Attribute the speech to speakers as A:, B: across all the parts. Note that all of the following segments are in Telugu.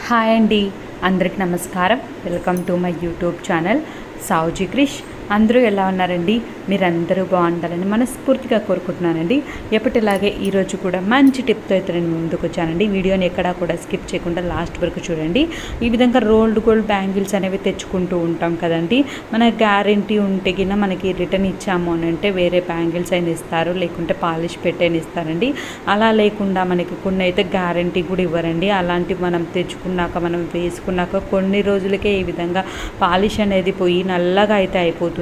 A: హాయ్ అండి, అందరికి నమస్కారం. Welcome to my YouTube channel Savuji Krish. అందరూ ఎలా ఉన్నారండి? మీరందరూ బాగుండాలని మనస్ఫూర్తిగా కోరుకుంటున్నానండి. ఎప్పటిలాగే ఈరోజు కూడా మంచి టిప్తో అయితే నేను ముందుకు వచ్చానండి. వీడియోని ఎక్కడా కూడా స్కిప్ చేయకుండా లాస్ట్ వరకు చూడండి. ఈ విధంగా రోల్డ్ గోల్డ్ బ్యాంగిల్స్ అనేవి తెచ్చుకుంటూ ఉంటాం కదండి. మన గ్యారంటీ ఉంటే కింద మనకి రిటర్న్ ఇచ్చాము అని అంటే వేరే బ్యాంగిల్స్ అయినా ఇస్తారు, లేకుంటే పాలిష్ పెట్టైనా ఇస్తారండి. అలా లేకుండా మనకి కొన్ని అయితే గ్యారంటీ కూడా ఇవ్వరండి. అలాంటివి మనం తెచ్చుకున్నాక మనం వేసుకున్నాక కొన్ని రోజులకే ఈ విధంగా పాలిష్ అనేది పోయి నల్లగా అయితే అయిపోతుంది.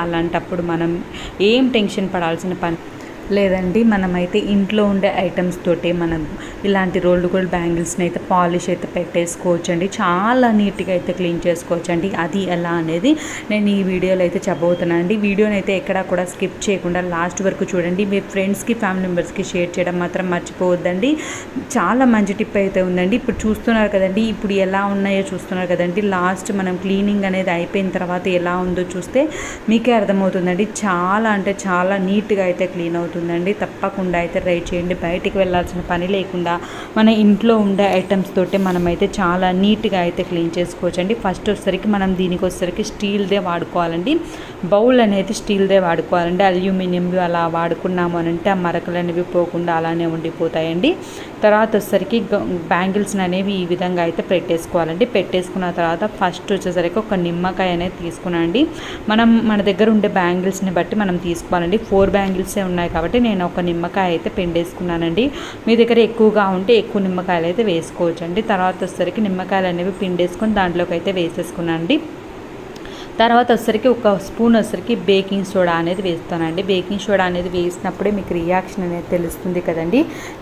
A: అలాంటప్పుడు మనం ఏం టెన్షన్ పడాల్సిన పని లేదండి. మనమైతే ఇంట్లో ఉండే ఐటమ్స్ తోటి మనం ఇలాంటి రోల్డ్ గోల్డ్ బ్యాంగిల్స్ని అయితే పాలిష్ అయితే పెట్టేసుకోవచ్చండి. చాలా నీట్గా అయితే క్లీన్ చేసుకోవచ్చండి. అది ఎలా అనేది నేను ఈ వీడియోలో అయితే చెప్పబోతున్నానండి. వీడియోని అయితే ఎక్కడా కూడా స్కిప్ చేయకుండా లాస్ట్ వరకు చూడండి. మీ ఫ్రెండ్స్కి, ఫ్యామిలీ మెంబర్స్కి షేర్ చేయడం మాత్రం మర్చిపోవద్దండి. చాలా మంచి టిప్ అయితే ఉందండి. ఇప్పుడు చూస్తున్నారు కదండి, ఇప్పుడు ఎలా ఉన్నాయో చూస్తున్నారు కదండి. లాస్ట్ మనం క్లీనింగ్ అనేది అయిపోయిన తర్వాత ఎలా ఉందో చూస్తే మీకే అర్థమవుతుందండి. చాలా అంటే చాలా నీట్గా అయితే క్లీన్ అవుతుంది. తప్పకుండా అయితే ట్రై చేయండి. బయటికి వెళ్ళాల్సిన పని లేకుండా మన ఇంట్లో ఉండే ఐటమ్స్ తోటి మనమైతే చాలా నీట్గా అయితే క్లీన్ చేసుకోవచ్చండి. ఫస్ట్ వచ్చేసరికి మనం దీనికి వచ్చేసరికి స్టీల్దే వాడుకోవాలండి. బౌల్ అనేది స్టీల్దే వాడుకోవాలండి. అల్యూమినియంవి అలా వాడుకున్నాము అని అంటే ఆ మరకలు అనేవి పోకుండా అలానే ఉండిపోతాయండి. తర్వాత వచ్చేసరికి బ్యాంగిల్స్ అనేవి ఈ విధంగా అయితే పెట్టేసుకోవాలండి. పెట్టేసుకున్న తర్వాత ఫస్ట్ వచ్చేసరికి ఒక నిమ్మకాయ అనేది తీసుకున్నాండి. మన దగ్గర ఉండే బ్యాంగిల్స్ని బట్టి మనం తీసుకోవాలండి. 4 బ్యాంగిల్సే ఉన్నాయి కాబట్టి నేను ఒక నిమ్మకాయ అయితే పిండేసుకున్నానండి. మీ దగ్గర ఎక్కువగా ఉంటే ఎక్కువ నిమ్మకాయలు అయితే వేసుకోవచ్చండి. తర్వాత వచ్చేసరికి నిమ్మకాయలు అనేవి పిండేసుకొని దాంట్లోకి అయితే వేసేసుకున్నానండి. తర్వాత వచ్చేసరికి ఒక స్పూన్ వచ్చేసరికి బేకింగ్ సోడా అనేది వేస్తానండి. బేకింగ్ సోడా అనేది వేసినప్పుడే మీకు రియాక్షన్ అనేది తెలుస్తుంది కదండి.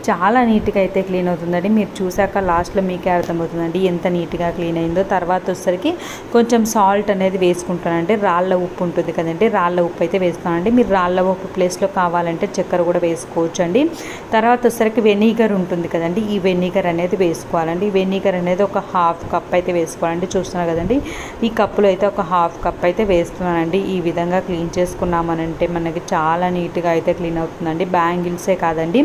A: చాలా నీట్గా అయితే క్లీన్ అవుతుందండి. మీరు చూసాక లాస్ట్లో మీకే అర్థమవుతుందండి ఎంత నీట్గా క్లీన్ అయిందో. తర్వాత వచ్చేసరికి కొంచెం సాల్ట్ అనేది వేసుకుంటానండి. రాళ్ళ ఉప్పు ఉంటుంది కదండి, రాళ్ళ ఉప్పు అయితే వేస్తానండి. మీరు రాళ్ళ ఉప్పు ప్లేస్లో కావాలంటే చక్కెర కూడా వేసుకోవచ్చు అండి. తర్వాత వచ్చేసరికి వెనిగర్ ఉంటుంది కదండి, ఈ వెనిగర్ అనేది వేసుకోవాలండి. ఈ వెనిగర్ అనేది ఒక 1/2 కప్ అయితే వేసుకోవాలండి. చూస్తున్నారు కదండి, ఈ కప్పులో అయితే ఒక 1/2 కప్ అయితే వేస్తున్నానండి. ఈ విధంగా క్లీన్ చేసుకున్నామనంటే మనకి చాలా నీట్గా అయితే క్లీన్ అవుతుందండి. బ్యాంగిల్సే కాదండి,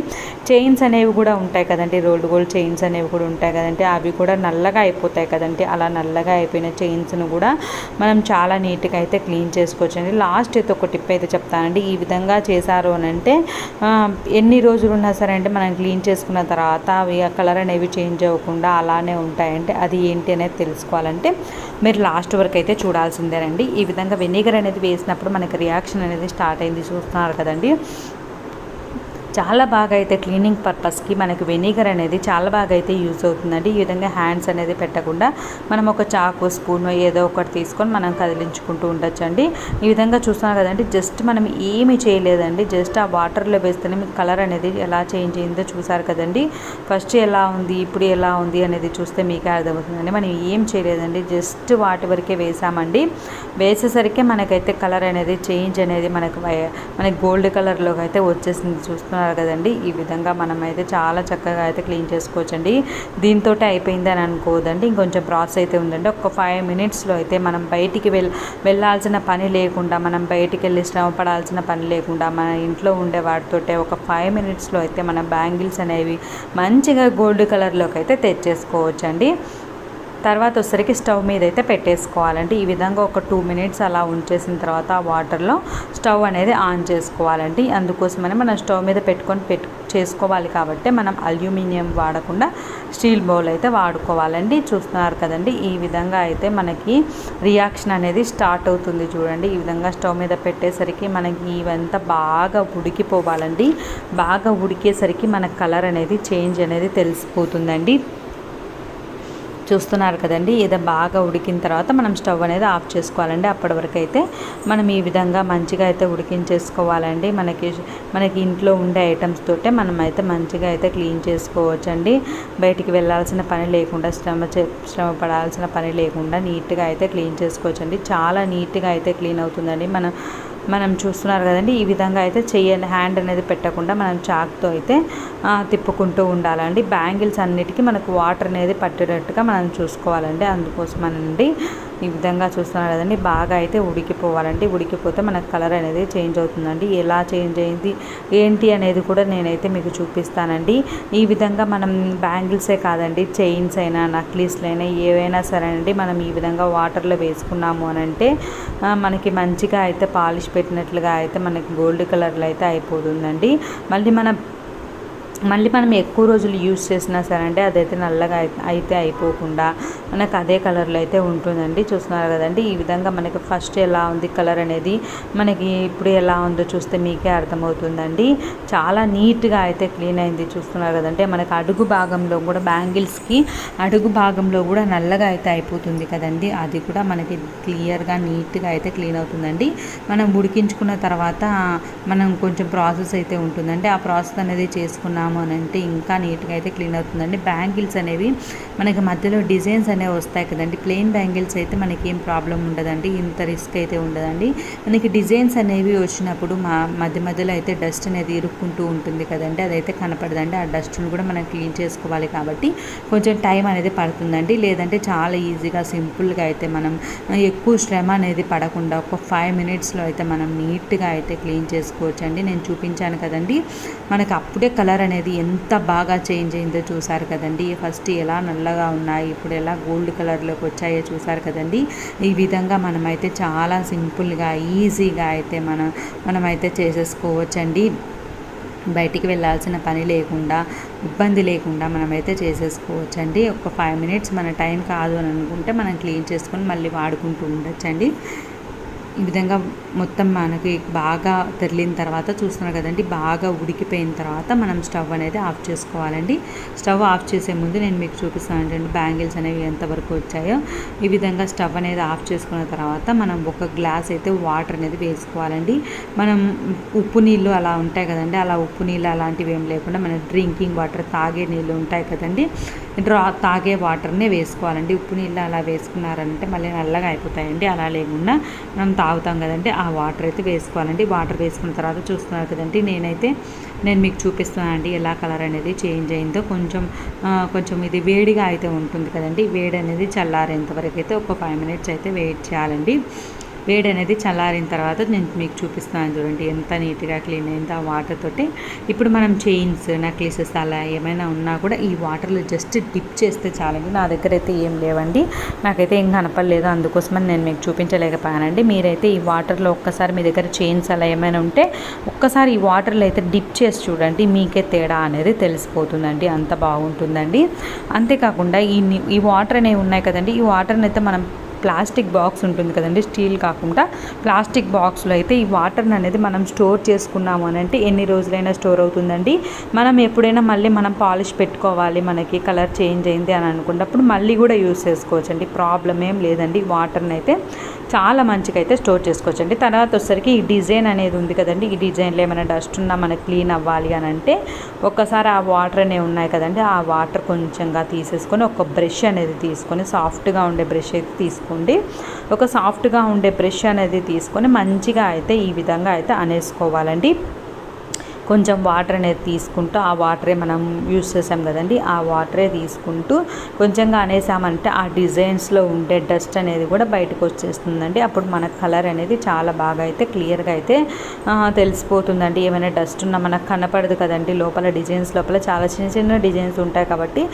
A: చైన్స్ అనేవి కూడా ఉంటాయి కదండి, రోల్డ్ గోల్డ్ చైన్స్ అనేవి కూడా ఉంటాయి కదండి, అవి కూడా నల్లగా అయిపోతాయి కదండి. అలా నల్లగా అయిపోయిన చైన్స్ను కూడా మనం చాలా నీట్గా అయితే క్లీన్ చేసుకోవచ్చండి. లాస్ట్ అయితే ఒక టిప్ అయితే చెప్తానండి. ఈ విధంగా చేశారు అని అంటే ఎన్ని రోజులు ఉన్నా సరే అంటే మనం క్లీన్ చేసుకున్న తర్వాత అవి ఆ కలర్ అనేవి చేంజ్ అవ్వకుండా అలానే ఉంటాయంటే అది ఏంటి అనేది తెలుసుకోవాలంటే మీరు లాస్ట్ వరకు అయితే చూడాల్సిందేనండి. ఈ విధంగా వెనిగర్ అనేది వేసినప్పుడు మనకి రియాక్షన్ అనేది స్టార్ట్ అయింది, చూస్తున్నారు కదండి. చాలా బాగా అయితే క్లీనింగ్ పర్పస్కి మనకి వెనిగర్ అనేది చాలా బాగా అయితే యూజ్ అవుతుందండి. ఈ విధంగా హ్యాండ్స్ అనేది పెట్టకుండా మనం ఒక చాకు, స్పూన్ ఏదో ఒకటి తీసుకొని మనం కదిలించుకుంటూ ఉండొచ్చండి. ఈ విధంగా చూస్తున్నాం కదండి, జస్ట్ మనం ఏమీ చేయలేదండి. జస్ట్ ఆ వాటర్లో వేస్తేనే మీకు కలర్ అనేది ఎలా చేంజ్ అయిందో చూసారు కదండి. ఫస్ట్ ఎలా ఉంది, ఇప్పుడు ఎలా ఉంది అనేది చూస్తే మీకే అర్థమవుతుందండి. మనం ఏం చేయలేదండి, జస్ట్ వాటి వరకే వేసామండి. వేసేసరికి మనకైతే కలర్ అనేది చేంజ్ అనేది మనకి గోల్డ్ కలర్లోకి అయితే వచ్చేసింది, చూస్తున్నారు కదండి. ఈ విధంగా మనం అయితే చాలా చక్కగా అయితే క్లీన్ చేసుకోవచ్చండి. దీంతో అయిపోయింది అని అనుకోవద్దండి, ఇంకొంచెం ప్రాసెస్ అయితే ఉందండి. ఒక 5 మినిట్స్లో అయితే మనం బయటికి వెళ్ళాల్సిన పని లేకుండా, మనం బయటికి వెళ్ళి శ్రమ పడాల్సిన పని లేకుండా మన ఇంట్లో ఉండే వాటితోటే ఒక 5 మినిట్స్లో అయితే మన బ్యాంగిల్స్ అనేవి మంచిగా గోల్డ్ కలర్లోకి అయితే తెచ్చేసుకోవచ్చండి. తర్వాత వచ్చేసరికి స్టవ్ మీద అయితే పెట్టేసుకోవాలండి. ఈ విధంగా ఒక 2 మినిట్స్ అలా ఉంచేసిన తర్వాత ఆ వాటర్లో స్టవ్ అనేది ఆన్ చేసుకోవాలండి. అందుకోసమని మనం స్టవ్ మీద చేసుకోవాలి కాబట్టి మనం అల్యూమినియం వాడకుండా స్టీల్ బౌల్ అయితే వాడుకోవాలండి. చూస్తున్నారు కదండి, ఈ విధంగా అయితే మనకి రియాక్షన్ అనేది స్టార్ట్ అవుతుంది చూడండి. ఈ విధంగా స్టవ్ మీద పెట్టేసరికి మనకి ఇవంతా బాగా ఉడికిపోవాలండి. బాగా ఉడికేసరికి మన కలర్ అనేది చేంజ్ అనేది తెలిసిపోతుందండి. చూస్తున్నారు కదండి, ఇది బాగా ఉడికిన తర్వాత మనం స్టవ్ అనేది ఆఫ్ చేసుకోవాలండి. అప్పటి వరకు అయితే మనం ఈ విధంగా మంచిగా అయితే ఉడికించేసుకోవాలండి. మనకి ఇంట్లో ఉండే ఐటమ్స్ తోటే మనం అయితే మంచిగా అయితే క్లీన్ చేసుకోవచ్చండి. బయటికి వెళ్ళాల్సిన పని లేకుండా, శ్రమ పడాల్సిన పని లేకుండా నీట్గా అయితే క్లీన్ చేసుకోవచ్చండి. చాలా నీట్గా అయితే క్లీన్ అవుతుందండి. మనం చూస్తున్నారు కదండి, ఈ విధంగా అయితే హ్యాండ్ అనేది పెట్టకుండా మనం చాక్తో అయితే తిప్పుకుంటూ ఉండాలండి. బ్యాంగిల్స్ అన్నిటికీ మనకు వాటర్ అనేది పట్టేటట్టుగా మనం చూసుకోవాలండి. అందుకోసమనండి ఈ విధంగా చూస్తున్నారు కదండి, బాగా అయితే ఉడికిపోవాలండి. ఉడికిపోతే మనకు కలర్ అనేది చేంజ్ అవుతుందండి. ఎలా చేంజ్ అయింది ఏంటి అనేది కూడా నేనైతే మీకు చూపిస్తానండి. ఈ విధంగా మనం బ్యాంగిల్సే కాదండి, చైన్స్ అయినా నక్లీస్లు అయినా ఏవైనా సరే అండి, మనం ఈ విధంగా వాటర్లో వేసుకున్నాము అని అంటే మనకి మంచిగా అయితే పాలిష్ పెట్టినట్లుగా అయితే మనకి గోల్డ్ కలర్లో అయితే అయిపోతుందండి. మళ్ళీ మనం ఎక్కువ రోజులు యూజ్ చేసినా సరే అంటే అదైతే నల్లగా అయితే అయిపోకుండా మనకు అదే కలర్లో అయితే ఉంటుందండి. చూస్తున్నారు కదండి, ఈ విధంగా మనకి ఫస్ట్ ఎలా ఉంది కలర్ అనేది మనకి ఇప్పుడు ఎలా ఉందో చూస్తే మీకే అర్థమవుతుందండి. చాలా నీట్గా అయితే క్లీన్ అయింది. చూస్తున్నారు కదంటే మనకి అడుగు భాగంలో కూడా బ్యాంగిల్స్కి అడుగు భాగంలో కూడా నల్లగా అయితే అయిపోతుంది కదండి, అది కూడా మనకి క్లియర్గా నీట్గా అయితే క్లీన్ అవుతుందండి. మనం ఉడికించుకున్న తర్వాత మనం కొంచెం ప్రాసెస్ అయితే ఉంటుందండి. ఆ ప్రాసెస్ అనేది చేసుకున్నాము అని అంటే ఇంకా నీట్గా అయితే క్లీన్ అవుతుందండి. బ్యాంగిల్స్ అనేవి మనకి మధ్యలో డిజైన్స్ అనేవి వస్తాయి కదండి, ప్లెయిన్ బ్యాంగిల్స్ అయితే మనకి ఏం ప్రాబ్లం ఉండదండి, ఇంత రిస్క్ అయితే ఉండదండి. మనకి డిజైన్స్ అనేవి వచ్చినప్పుడు మధ్యలో అయితే డస్ట్ అనేది ఇరుక్కుంటూ ఉంటుంది కదండి, అదైతే కనపడదండి. ఆ డస్ట్ను కూడా మనం క్లీన్ చేసుకోవాలి కాబట్టి కొంచెం టైం అనేది పడుతుందండి. లేదంటే చాలా ఈజీగా సింపుల్గా అయితే మనం ఎక్కువ శ్రమ అనేది పడకుండా ఒక 5 మినిట్స్లో అయితే మనం నీట్గా అయితే క్లీన్ చేసుకోవచ్చండి. నేను చూపించాను కదండి, మనకు అప్పుడే కలర్ అనేది ఎంత బాగా చేంజ్ అయిందో చూసారు కదండి. ఫస్ట్ ఎలా నల్లగా ఉన్నాయి, ఇప్పుడు ఎలా గోల్డ్ కలర్లోకి వచ్చాయో చూసారు కదండి. ఈ విధంగా మనమైతే చాలా సింపుల్గా ఈజీగా అయితే మనమైతే చేసేసుకోవచ్చండి. బయటికి వెళ్ళాల్సిన పని లేకుండా, ఇబ్బంది లేకుండా మనమైతే చేసేసుకోవచ్చండి. ఒక 5 మినిట్స్ మన టైం కాదు అని అనుకుంటే మనం క్లీన్ చేసుకొని మళ్ళీ వాడుకుంటూ ఉండొచ్చండి. ఈ విధంగా మొత్తం మనకి బాగా తెరిలిన తర్వాత చూస్తున్నారు కదండి, బాగా ఉడికిపోయిన తర్వాత మనం స్టవ్ అనేది ఆఫ్ చేసుకోవాలండి. స్టవ్ ఆఫ్ చేసే ముందు నేను మీకు చూపిస్తాను ఏంటంటే బ్యాంగిల్స్ అనేవి ఎంతవరకు వచ్చాయో. ఈ విధంగా స్టవ్ అనేది ఆఫ్ చేసుకున్న తర్వాత మనం ఒక గ్లాస్ అయితే వాటర్ అనేది వేసుకోవాలండి. మనం ఉప్పు నీళ్ళు అలా ఉంటాయి కదండి, అలా ఉప్పు నీళ్ళు అలాంటివి ఏం లేకుండా మన డ్రింకింగ్ వాటర్, తాగే నీళ్ళు ఉంటాయి కదండి, తాగే వాటర్నే వేసుకోవాలండి. ఉప్పు నీళ్ళు అలా వేసుకున్నారంటే మళ్ళీ నల్లగా అయిపోతాయండి. అలా లేకుండా మనం తాగుతాం కదండి, ఆ వాటర్ అయితే వేసుకోవాలండి. వాటర్ వేసుకున్న తర్వాత చూస్తున్నారు కదండి, నేను మీకు చూపిస్తున్నాను అండి ఎలా కలర్ అనేది చేంజ్ అయిందో. కొంచెం ఇది వేడిగా అయితే ఉంటుంది కదండి, వేడి అనేది చల్లారేంత వరకు అయితే ఒక 5 మినిట్స్ అయితే వెయిట్ చేయాలండి. వేడి అనేది చల్లారిన తర్వాత నేను మీకు చూపిస్తున్నాను చూడండి ఎంత నీట్గా క్లీన్ అయిందో ఆ వాటర్ తోటి. ఇప్పుడు మనం చైన్స్, నెక్లెసెస్ అలా ఏమైనా ఉన్నా కూడా ఈ వాటర్లో జస్ట్ డిప్ చేస్తే చాలండి. నా దగ్గర అయితే ఏం లేవండి, నాకైతే ఏం కనపడలేదు, అందుకోసమని నేను మీకు చూపించలేకపోయానండి. మీరైతే ఈ వాటర్లో ఒక్కసారి మీ దగ్గర చైన్స్ అలా ఏమైనా ఉంటే ఒక్కసారి ఈ వాటర్లో అయితే డిప్ చేసి చూడండి, మీకే తేడా అనేది తెలిసిపోతుందండి, అంత బాగుంటుందండి. అంతేకాకుండా ఈ వాటర్ అనేవి ఉన్నాయి కదండి, ఈ వాటర్ని అయితే మనం ప్లాస్టిక్ బాక్స్ ఉంటుంది కదండి, స్టీల్ కాకుండా ప్లాస్టిక్ బాక్స్లో అయితే ఈ వాటర్ని అనేది మనం స్టోర్ చేసుకున్నాము అని అంటే ఎన్ని రోజులైనా స్టోర్ అవుతుందండి. మనం ఎప్పుడైనా మళ్ళీ మనం పాలిష్ పెట్టుకోవాలి, మనకి కలర్ చేంజ్ అయింది అని అనుకున్నప్పుడు మళ్ళీ కూడా యూస్ చేసుకోవచ్చండి, ప్రాబ్లం ఏం లేదండి. వాటర్ని అయితే చాలా మంచిగా అయితే స్టోర్ చేసుకోవచ్చండి. తర్వాత వచ్చేసరికి ఈ డిజైన్ అనేది ఉంది కదండి, ఈ డిజైన్లో ఏమైనా డస్ట్ ఉన్నా మనకి క్లీన్ అవ్వాలి అని అంటే ఒక్కసారి ఆ వాటర్ అనేవి ఉన్నాయి కదండి, ఆ వాటర్ కొంచెంగా తీసేసుకొని ఒక బ్రష్ అనేది తీసుకొని, సాఫ్ట్గా ఉండే బ్రష్ అయితే తీసుకోండి. ఒక సాఫ్ట్గా ఉండే బ్రష్ అనేది తీసుకొని మంచిగా అయితే ఈ విధంగా అయితే అనేసుకోవాలండి. కొంచెం వాటర్ అనేది తీసుకుంటూ, ఆ వాటరే మనం యూస్ చేసాం కదండి, ఆ వాటరే తీసుకుంటూ కొంచెంగా అనేసామంటే ఆ డిజైన్స్లో ఉండే డస్ట్ అనేది కూడా బయటకు వచ్చేస్తుందండి. అప్పుడు మన కలర్ అనేది చాలా బాగా అయితే క్లియర్గా అయితే తెలిసిపోతుందండి. ఏమైనా డస్ట్ ఉన్నా మనకు కనపడదు కదండి, లోపల డిజైన్స్ లోపల చాలా చిన్న చిన్న డిజైన్స్ ఉంటాయి కాబట్టి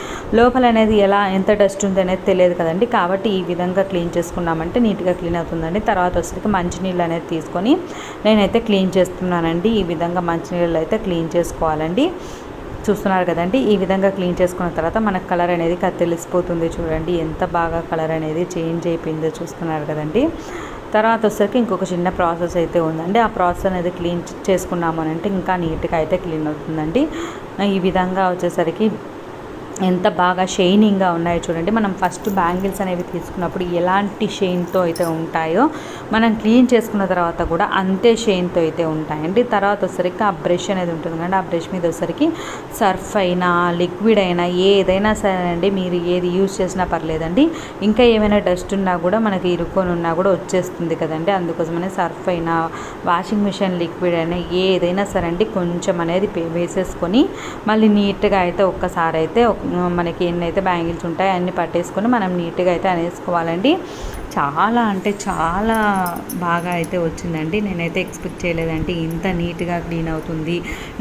A: లోపల అనేది ఎంత డస్ట్ ఉంది అనేది తెలియదు కదండి. కాబట్టి ఈ విధంగా క్లీన్ చేసుకున్నామంటే నీట్గా క్లీన్ అవుతుందండి. తర్వాత వచ్చేసరికి మంచినీళ్ళు అనేది తీసుకొని నేనైతే క్లీన్ చేస్తున్నానండి. ఈ విధంగా మంచినీళ్ళు అయితే క్లీన్ చేసుకోవాలండి. చూస్తున్నారు కదండి, ఈ విధంగా క్లీన్ చేసుకున్న తర్వాత మనకు కలర్ అనేది తెలిసిపోతుంది. చూడండి ఎంత బాగా కలర్ అనేది చేంజ్ అయిపోయిందో, చూస్తున్నారు కదండి. తర్వాత వచ్చేసరికి ఇంకొక చిన్న ప్రాసెస్ అయితే ఉందండి, ఆ ప్రాసెస్ అనేది క్లీన్ చేసుకున్నాము అని అంటే ఇంకా నీట్గా అయితే క్లీన్ అవుతుందండి. ఈ విధంగా వచ్చేసరికి ఎంత బాగా షైనింగ్గా ఉన్నాయో చూడండి. మనం ఫస్ట్ బ్యాంగిల్స్ అనేవి తీసుకున్నప్పుడు ఎలాంటి షైన్తో అయితే ఉంటాయో మనం క్లీన్ చేసుకున్న తర్వాత కూడా అంతే షైన్తో అయితే ఉంటాయండి. తర్వాత వచ్చేసరికి ఆ బ్రష్ అనేది ఉంటుంది కానీ ఆ బ్రష్ మీద వచ్చేసరికి సర్ఫ్ అయినా లిక్విడ్ అయినా ఏదైనా సరే అండి, మీరు ఏది యూజ్ చేసినా పర్లేదండి, ఇంకా ఏమైనా డస్ట్ ఉన్నా కూడా మనకి ఇరుక్కొని ఉన్నా కూడా వచ్చేస్తుంది కదండి. అందుకోసమనే సర్ఫ్ అయినా వాషింగ్ మిషన్ లిక్విడ్ అయినా ఏదైనా సరే అండి కొంచెం అనేది వేసేసుకొని మళ్ళీ నీట్గా అయితే ఒక్కసారి అయితే మనకి ఎన్నైతే బ్యాంగిల్స్ ఉంటాయో అన్నీ పట్టేసుకొని మనం నీట్గా అయితే అనేసుకోవాలండి. చాలా అంటే చాలా బాగా అయితే వచ్చిందండి. నేనైతే ఎక్స్పెక్ట్ చేయలేదండి ఇంత నీట్గా క్లీన్ అవుతుంది,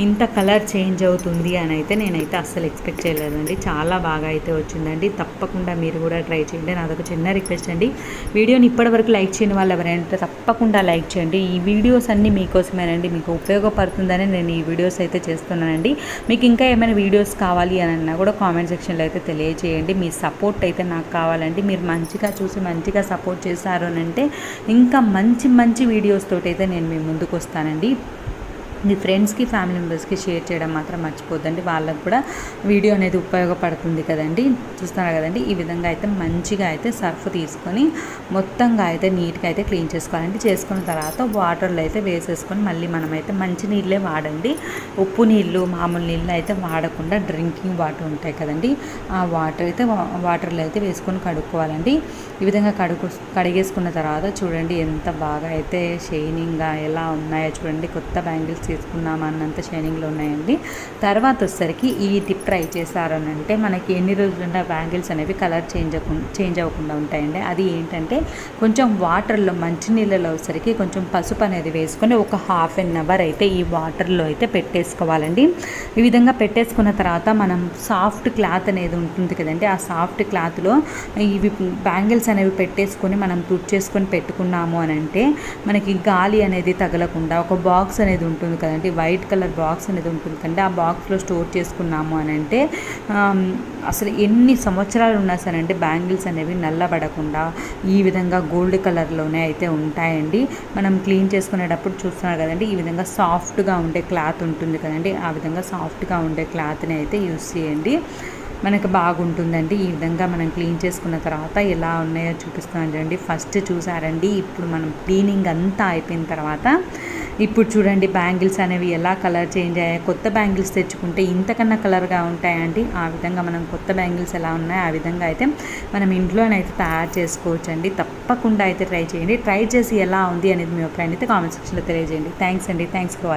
A: ఇంత కలర్ చేంజ్ అవుతుంది అని అయితే నేనైతే అస్సలు ఎక్స్పెక్ట్ చేయలేదండి. చాలా బాగా అయితే వచ్చిందండి. తప్పకుండా మీరు కూడా ట్రై చేయండి. నాదొక చిన్న రిక్వెస్ట్ అండి, వీడియోని ఇప్పటివరకు లైక్ చేయని వాళ్ళు ఎవరైనా తప్పకుండా లైక్ చేయండి. ఈ వీడియోస్ అన్నీ మీకోసమేనండి, మీకు ఉపయోగపడుతుందని నేను ఈ వీడియోస్ అయితే చేస్తున్నానండి. మీకు ఇంకా ఏమైనా వీడియోస్ కావాలి అని అన్నా కూడా కామెంట్ సెక్షన్లో అయితే తెలియజేయండి. మీ సపోర్ట్ అయితే నాకు కావాలండి. మీరు మంచిగా చూసి మంచిగా సపోర్ట్ చేశారు అని అంటే ఇంకా మంచి మంచి వీడియోస్ తోటి అయితే నేను మీ ముందుకు వస్తానండి. మీ ఫ్రెండ్స్కి ఫ్యామిలీ మెంబర్స్కి షేర్ చేయడం మాత్రం మర్చిపోద్దండి, వాళ్ళకు కూడా వీడియో అనేది ఉపయోగపడుతుంది కదండి. చూస్తున్నారు కదండి, ఈ విధంగా అయితే మంచిగా అయితే సర్ఫ్ తీసుకొని మొత్తంగా అయితే నీట్గా అయితే క్లీన్ చేసుకోవాలండి. చేసుకున్న తర్వాత వాటర్లో అయితే వేసేసుకొని మళ్ళీ మనమైతే మంచి నీళ్ళే వాడండి. ఉప్పు నీళ్ళు మామూలు నీళ్ళు అయితే వాడకుండా డ్రింకింగ్ వాటర్ ఉంటాయి కదండి, ఆ వాటర్లో అయితే వేసుకొని కడుక్కోవాలండి. ఈ విధంగా కడిగేసుకున్న తర్వాత చూడండి ఎంత బాగా అయితే షైనింగ్గా ఎలా ఉన్నాయో చూడండి. కొత్త బ్యాంగిల్స్ తీసుకున్నాము అన్నంత షైనింగ్లో ఉన్నాయండి. తర్వాత వచ్చేసరికి ఈ టిప్ ట్రై చేశారనంటే మనకి ఎన్ని రోజులుంటే బ్యాంగిల్స్ అనేవి కలర్ చేంజ్ అవ్వకుండా ఉంటాయండి. అది ఏంటంటే కొంచెం వాటర్లో మంచినీళ్ళలో వచ్చేసరికి కొంచెం పసుపు అనేది వేసుకొని ఒక ½ అయితే ఈ వాటర్లో అయితే పెట్టేసుకోవాలండి. ఈ విధంగా పెట్టేసుకున్న తర్వాత మనం సాఫ్ట్ క్లాత్ అనేది ఉంటుంది కదండి, ఆ సాఫ్ట్ క్లాత్లో ఇవి బ్యాంగిల్స్ అనేవి పెట్టేసుకొని మనం తుడిచేసుకొని పెట్టుకున్నాము అని అంటే మనకి గాలి అనేది తగలకుండా ఒక బాక్స్ అనేది ఉంటుంది కదండి, వైట్ కలర్ బాక్స్ అనేది ఉంటుంది కదండి, ఆ బాక్స్లో స్టోర్ చేసుకున్నాము అని అంటే అసలు ఎన్ని సంవత్సరాలు ఉన్నా సరే అండి బ్యాంగిల్స్ అనేవి నల్లబడకుండా ఈ విధంగా గోల్డ్ కలర్లోనే అయితే ఉంటాయండి. మనం క్లీన్ చేసుకునేటప్పుడు చూస్తున్నారు కదండి, ఈ విధంగా సాఫ్ట్గా ఉండే క్లాత్ ఉంటుంది కదండి, ఆ విధంగా సాఫ్ట్గా ఉండే క్లాత్ని అయితే యూస్ చేయండి, మనకు బాగుంటుందండి. ఈ విధంగా మనం క్లీన్ చేసుకున్న తర్వాత ఎలా ఉన్నాయో చూపిస్తాను చూడండి. ఫస్ట్ చూసారండి, ఇప్పుడు మనం క్లీనింగ్ అంతా అయిపోయిన తర్వాత ఇప్పుడు చూడండి బ్యాంగిల్స్ అనేవి ఎలా కలర్ చేంజ్ అయ్యాయి. కొత్త బ్యాంగిల్స్ తెచ్చుకుంటే ఇంతకన్నా కలర్గా ఉంటాయండి. ఆ విధంగా మనం కొత్త బ్యాంగిల్స్ ఎలా ఉన్నాయో ఆ విధంగా అయితే మనం ఇంట్లోనైతే తయారు చేసుకోవచ్చండి. తప్పకుండా అయితే ట్రై చేయండి. ట్రై చేసి ఎలా ఉంది అనేది మీ ఒపీనియన్ అయితే కామెంట్ సెక్షన్లో తెలియజేయండి. థ్యాంక్స్ అండి. Thanks for watching.